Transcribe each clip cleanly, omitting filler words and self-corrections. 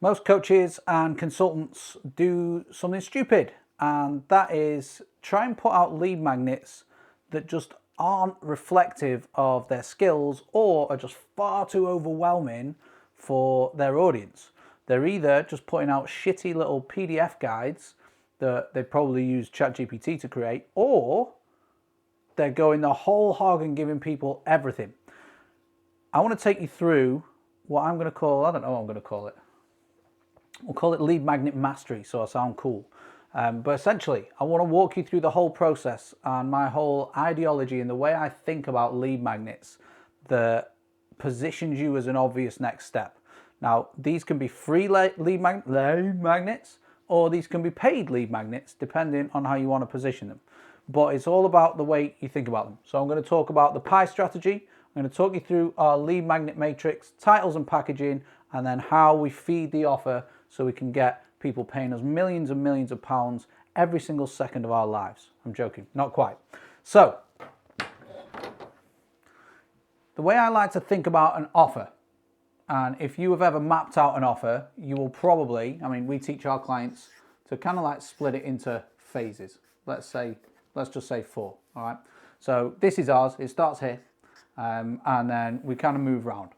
Most coaches and consultants do something stupid, and that is try and put out lead magnets that just aren't reflective of their skills or are just far too overwhelming for their audience. They're either just putting out shitty little PDF guides that they probably use ChatGPT to create, or they're going the whole hog and giving people everything. I want to take you through what I'm going to call, I don't know what I'm going to call it. We'll call it lead magnet mastery, so I sound cool. But essentially, I want to walk you through the whole process and my whole ideology and the way I think about lead magnets that positions you as an obvious next step. Now, these can be free lead magnets, or these can be paid lead magnets, depending on how you want to position them. But it's all about the way you think about them. So I'm going to talk about the pie strategy. I'm going to talk you through our lead magnet matrix, titles and packaging, and then how we feed the offer so we can get people paying us millions and millions of pounds every single second of our lives. I'm joking, not quite. So, the way I like to think about an offer, and if you have ever mapped out an offer, you will probably, we teach our clients to kind of like split it into phases. Let's just say 4, all right? So this is ours, it starts here, and then we kind of move around.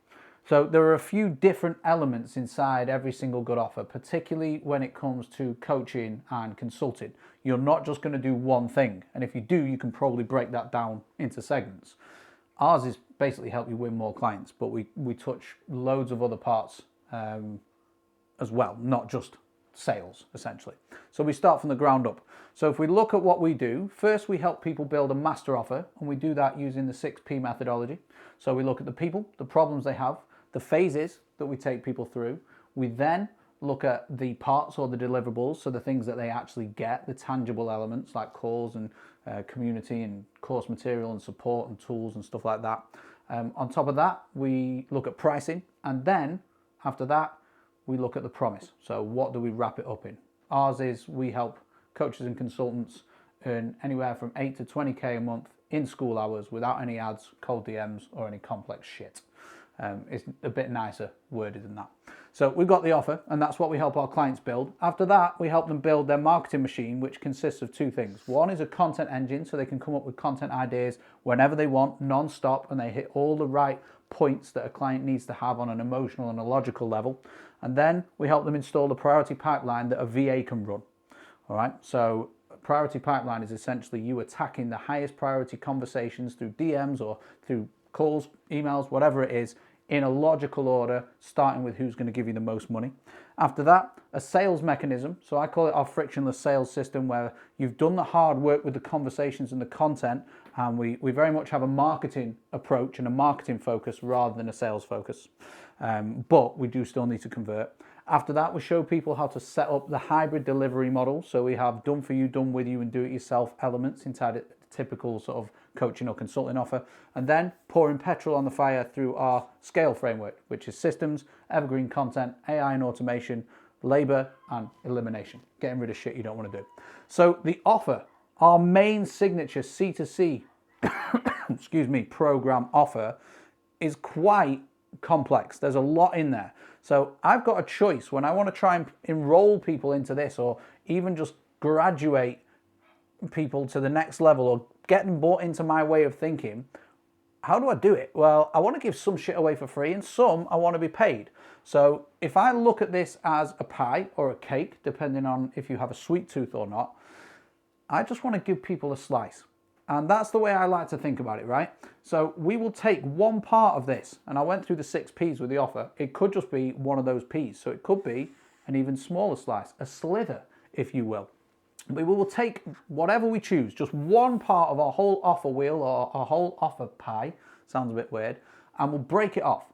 So there are a few different elements inside every single good offer, particularly when it comes to coaching and consulting. You're not just going to do one thing. And if you do, you can probably break that down into segments. Ours is basically help you win more clients, but we touch loads of other parts as well, not just sales, essentially. So we start from the ground up. So if we look at what we do, first we help people build a master offer, and we do that using the 6P methodology. So we look at the people, the problems they have, the phases that we take people through. We then look at the parts or the deliverables, so the things that they actually get, the tangible elements like calls and community and course material and support and tools and stuff like that. On top of that, we look at pricing, and then after that, we look at the promise. So what do we wrap it up in? Ours is we help coaches and consultants earn anywhere from 8 to 20k a month in school hours without any ads, cold DMs, or any complex shit. It's a bit nicer worded than that. So we've got the offer, and that's what we help our clients build. After that, we help them build their marketing machine, which consists of 2 things. One is a content engine, so they can come up with content ideas whenever they want, non-stop, and they hit all the right points that a client needs to have on an emotional and a logical level. And then we help them install the priority pipeline that a VA can run. All right, so a priority pipeline is essentially you attacking the highest priority conversations through DMs or through calls, emails, whatever it is, in a logical order, starting with who's going to give you the most money. After that, a sales mechanism. So I call it our frictionless sales system, where you've done the hard work with the conversations and the content, and we very much have a marketing approach and a marketing focus rather than a sales focus. But we do still need to convert. After that, we show people how to set up the hybrid delivery model. So we have done for you, done with you, and do it yourself elements inside a typical sort of coaching or consulting offer, and then pouring petrol on the fire through our scale framework, which is systems, evergreen content, AI and automation, labor and elimination, getting rid of shit you don't want to do. So the offer, our main signature C2C program offer, is quite complex. There's a lot in there. So I've got a choice when I want to try and enroll people into this, or even just graduate people to the next level, or get them bought into my way of thinking. How do I do it? Well, I want to give some shit away for free, and some I want to be paid. So if I look at this as a pie or a cake, depending on if you have a sweet tooth or not, I just want to give people a slice. And that's the way I like to think about it, right? So we will take one part of this, and I went through the 6 Ps with the offer. It could just be one of those Ps. So it could be an even smaller slice, a slither, if you will. We will take whatever we choose, just one part of our whole offer wheel or our whole offer pie, sounds a bit weird, and we'll break it off.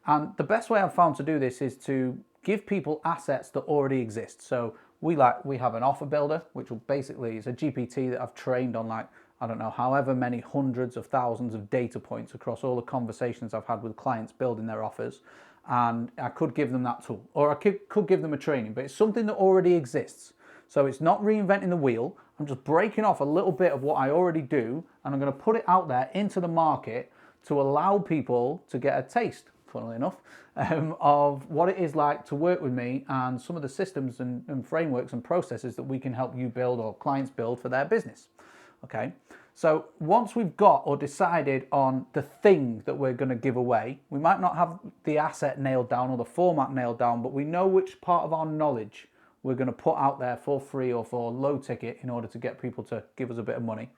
And the best way I've found to do this is to give people assets that already exist. So we have an offer builder, which will basically is a GPT that I've trained on however many hundreds of thousands of data points across all the conversations I've had with clients building their offers. And I could give them that tool, or I could give them a training, but it's something that already exists. So it's not reinventing the wheel. I'm just breaking off a little bit of what I already do, and I'm going to put it out there into the market to allow people to get a taste funnily enough, of what it is like to work with me and some of the systems and frameworks and processes that we can help you build or clients build for their business. Okay, so once we've got or decided on the thing that we're going to give away, we might not have the asset nailed down or the format nailed down, but we know which part of our knowledge we're going to put out there for free or for low ticket in order to get people to give us a bit of money.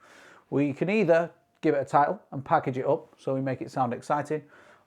We can either give it a title and package it up so we make it sound exciting,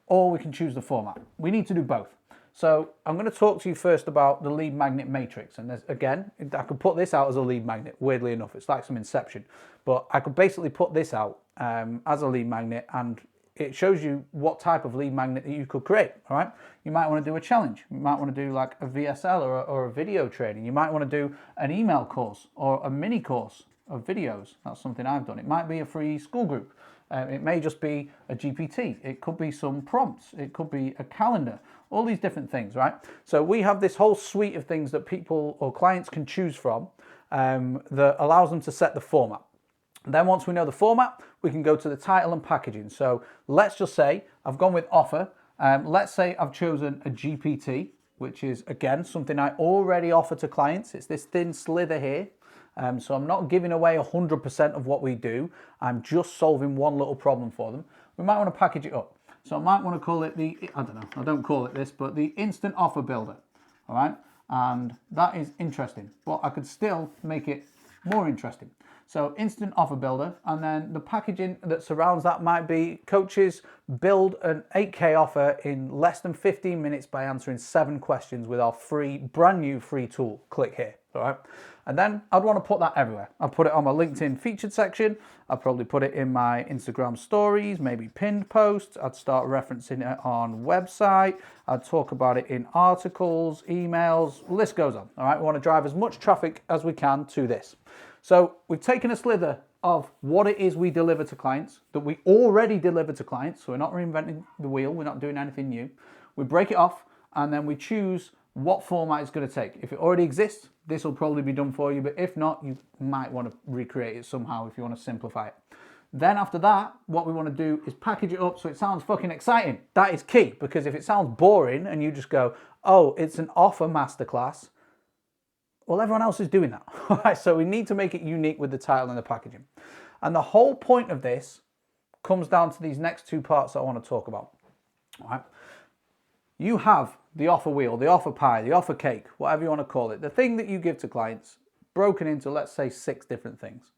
or we can choose the format. We need to do both. So I'm going to talk to you first about the lead magnet matrix. And there's, again, I could put this out as a lead magnet, weirdly enough. It's like some Inception. But I could basically put this out as a lead magnet, and it shows you what type of lead magnet that you could create, all right? You might want to do a challenge. You might want to do like a VSL or a video training. You might want to do an email course or a mini course of videos. That's something I've done. It might be a free school group. It may just be a GPT. It could be some prompts. It could be a calendar. All these different things, right? So we have this whole suite of things that people or clients can choose from that allows them to set the format. And then once we know the format, we can go to the title and packaging. So let's just say I've gone with offer. Let's say I've chosen a GPT, which is, again, something I already offer to clients. It's this thin slither here. So I'm not giving away 100% of what we do. I'm just solving one little problem for them. We might want to package it up. So I might want to call it I don't call it this, but the instant offer builder. All right. And that is interesting, but I could still make it more interesting. So instant offer builder, and then the packaging that surrounds that might be coaches build an 8K offer in less than 15 minutes by answering 7 questions with our brand new free tool. Click here, all right? And then I'd want to put that everywhere. I'd put it on my LinkedIn featured section. I'd probably put it in my Instagram stories, maybe pinned posts. I'd start referencing it on website. I'd talk about it in articles, emails, list goes on, all right? We want to drive as much traffic as we can to this. So we've taken a slither of what it is we deliver to clients, that we already deliver to clients. So we're not reinventing the wheel. We're not doing anything new. We break it off, and then we choose what format it's going to take. If it already exists, this will probably be done for you. But if not, you might want to recreate it somehow if you want to simplify it. Then after that, what we want to do is package it up so it sounds fucking exciting. That is key, because if it sounds boring and you just go, oh, it's an offer masterclass, well, everyone else is doing that. All right, so we need to make it unique with the title and the packaging. And the whole point of this comes down to these next 2 parts that I want to talk about. All right. You have the offer wheel, the offer pie, the offer cake, whatever you want to call it, the thing that you give to clients, broken into, let's say, 6 different things.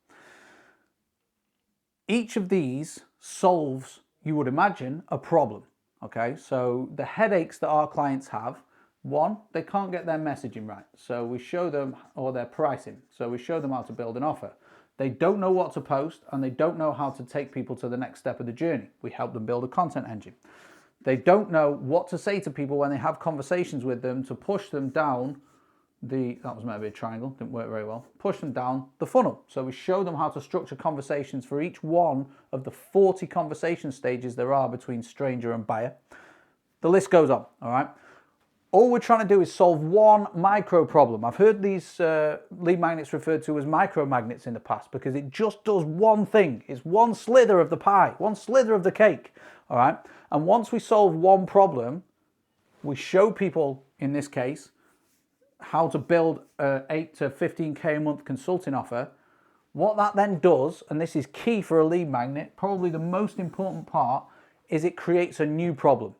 Each of these solves, you would imagine, a problem. Okay, so the headaches that our clients have, one, they can't get their messaging right. So we show them, or their pricing. So we show them how to build an offer. They don't know what to post, and they don't know how to take people to the next step of the journey. We help them build a content engine. They don't know what to say to people when they have conversations with them to push them down that was maybe a triangle, didn't work very well, push them down the funnel. So we show them how to structure conversations for each one of the 40 conversation stages there are between stranger and buyer. The list goes on, all right? All we're trying to do is solve one micro problem. I've heard these lead magnets referred to as micro magnets in the past because it just does one thing. It's one slither of the pie, one slither of the cake, all right? And once we solve one problem, we show people, in this case, how to build a 8 to 15K a month consulting offer. What that then does, and this is key for a lead magnet, probably the most important part, is it creates a new problem.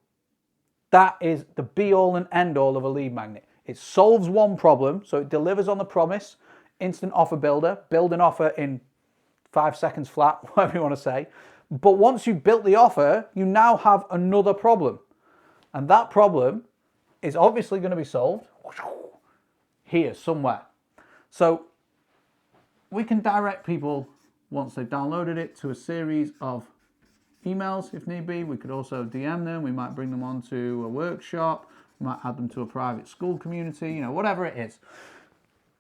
That is the be-all and end-all of a lead magnet. It solves one problem, so it delivers on the promise. Instant offer builder, build an offer in 5 seconds flat, whatever you want to say. But once you've built the offer, you now have another problem. And that problem is obviously going to be solved here somewhere. So we can direct people, once they've downloaded it, to a series of emails if need be. We could also DM them. We might bring them onto a workshop. We might add them to a private school community, whatever it is.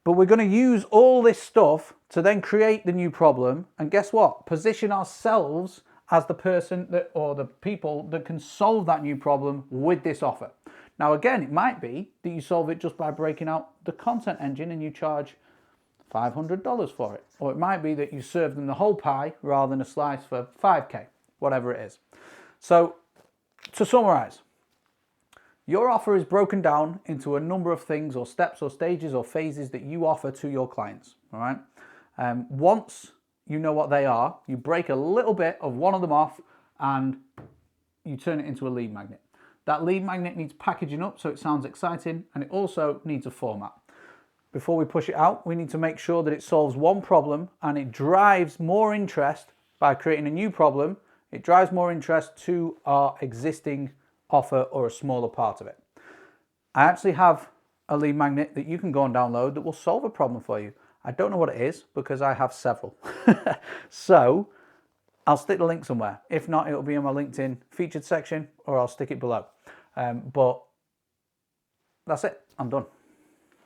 But we're going to use all this stuff to then create the new problem. And guess what? Position ourselves as the person or the people that can solve that new problem with this offer. Now, again, it might be that you solve it just by breaking out the content engine and you charge $500 for it. Or it might be that you serve them the whole pie rather than a slice for 5K. Whatever it is. So to summarize, Your offer is broken down into a number of things or steps or stages or phases that you offer to your clients, all right? Once you know what they are, you break a little bit of one of them off and you turn it into a lead magnet. That lead magnet needs packaging up so it sounds exciting, and it also needs a format. Before we push it out, we need to make sure that it solves one problem and it drives more interest by creating a new problem. It drives more interest to our existing offer or a smaller part of it. I actually have a lead magnet that you can go and download that will solve a problem for you. I don't know what it is because I have several. So I'll stick the link somewhere. If not, it'll be in my LinkedIn featured section or I'll stick it below. But that's it. I'm done.